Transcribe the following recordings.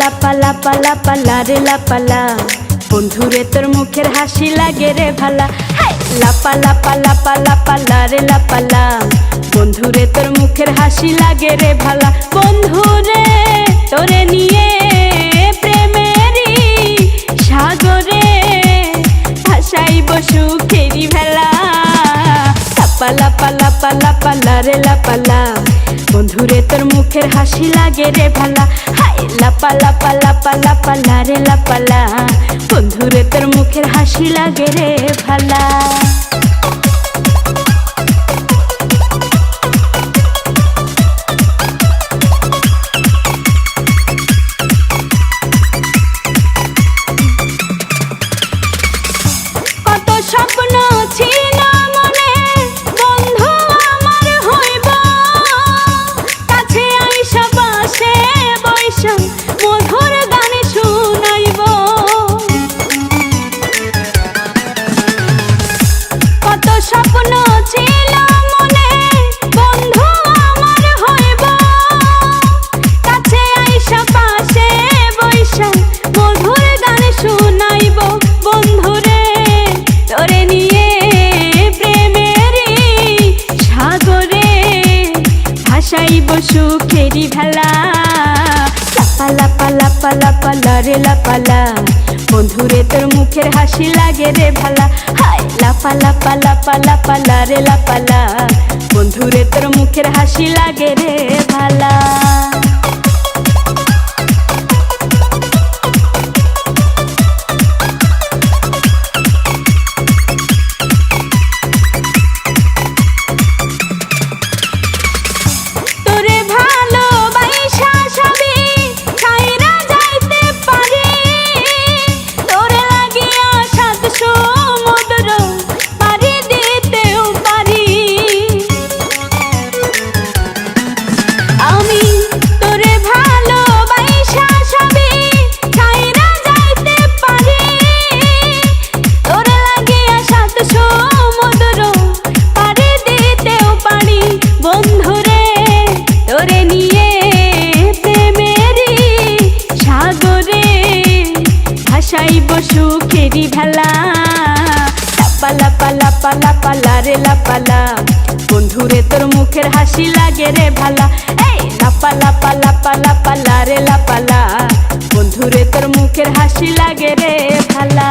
লাপা লাপা লাপা লারে লাপালা, বন্ধুরে তোর মুখের হাসি লাগে রে ভালা। লাপা লাপা লাপা লাপা লারে লাপালা, বন্ধুরে তোর মুখের হাসি লাগে রে ভালা। বন্ধুরে তোরে নিয়ে প্রেমেরই সাগরে ভাসাইব সুখেরি ভেলা। লাপা লাপা লাপা লাপা লারে লাপালা, বন্ধুরে তোর মুখের হাসি লাগে রে ভালা। লাপা লাপা লাপা লাপা লারে লাপালা, বন্ধুরে তোর মুখের হাসি লাগে রে ভালা। কত স্বপ্ন ছিল মনে, বন্ধু আমার হইব, কাছে আইসা পাশে বৈশা মধুর গান শুনাইব। কত স্বপ্ন ছিল মনে, বন্ধু আমার হইব, কাছে আইসা পাশে বৈশা মধুর গান শুনাইব। বন্ধুরে তোরে নিয়ে প্রেমেরই সাগরে ভাসাইব সুখেরি ভেলা। লাপা লাপা লাপা লাপা লারে লাপালা, বন্ধুরে তোর মুখের হাসি লাগে রে ভালা। লাপা লাপা লাপা লাপা লারে লাপালা, বন্ধুরে তোর মুখের হাসি লাগে রে ভালা। ভাসাইব সুখেরি ভেলা। লাপা লাপা লাপা লাপা লারে লাপালা, বন্ধুরে তোর মুখের হাসি লাগে রে ভালা। লাপা লাপা লাপা লাপা লারে লাপালা, বন্ধুরে তোর মুখের হাসি লাগে রে ভালা।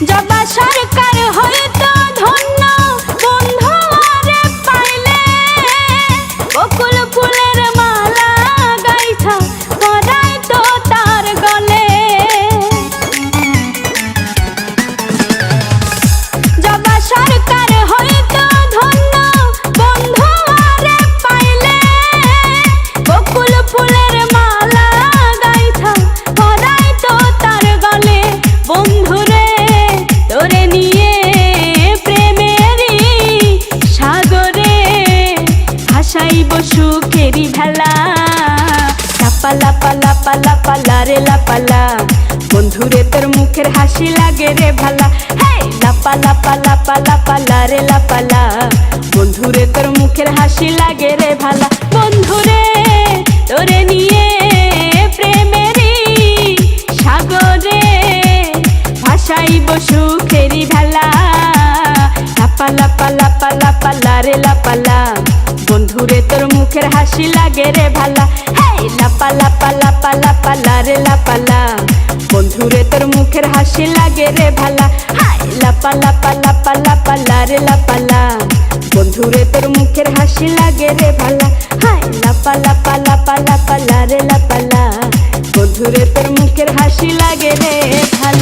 জবা সরকার হয়তো ধন্য, বন্ধু আরে পাইলে, বকুল ফুলের মালা গাইছা পরাই তো তার গলে। জবা সরকার হয়তো ধন্য, বন্ধু আরে পাইলে, বকুল ফুলের মালা গাইছা পরাই তো তার গলে। বন্ধুরে তোরে নিয়ে প্রেমেরই সাগরে ভাসাইব সুখেরি ভেলা। লাপা লাপা লাপা লাপা লারে লাপালা, বন্ধুরে তোর মুখের হাসি লাগে রে ভালা। লাপা লাপা লাপা লাপা লারে লাপালা, বন্ধুরে তোর মুখের হাসি লাগে রে ভালা। বন্ধুরে তোরে নিয়ে প্রেমেরই সাগরে ভাসাইব সুখেরি ভেলা। লাপা লাপা লাপা লাপা লারে লাপালা, বন্ধুরে তোর মুখের হাসি লাগে রে ভালা। লাপা লাপা লাপা লাপা লারে লাপালা, বন্ধুরে তোর মুখের হাসি লাগে রে ভালা। লাপা লাপা লাপা লাপা লারে লাপালা, বন্ধুরে তোর মুখের হাসি লাগে রে ভালা। লাপা লাপা লাপা লাপা লারে লাপালা, বন্ধুরে তোর মুখের হাসি লাগে রে ভালা।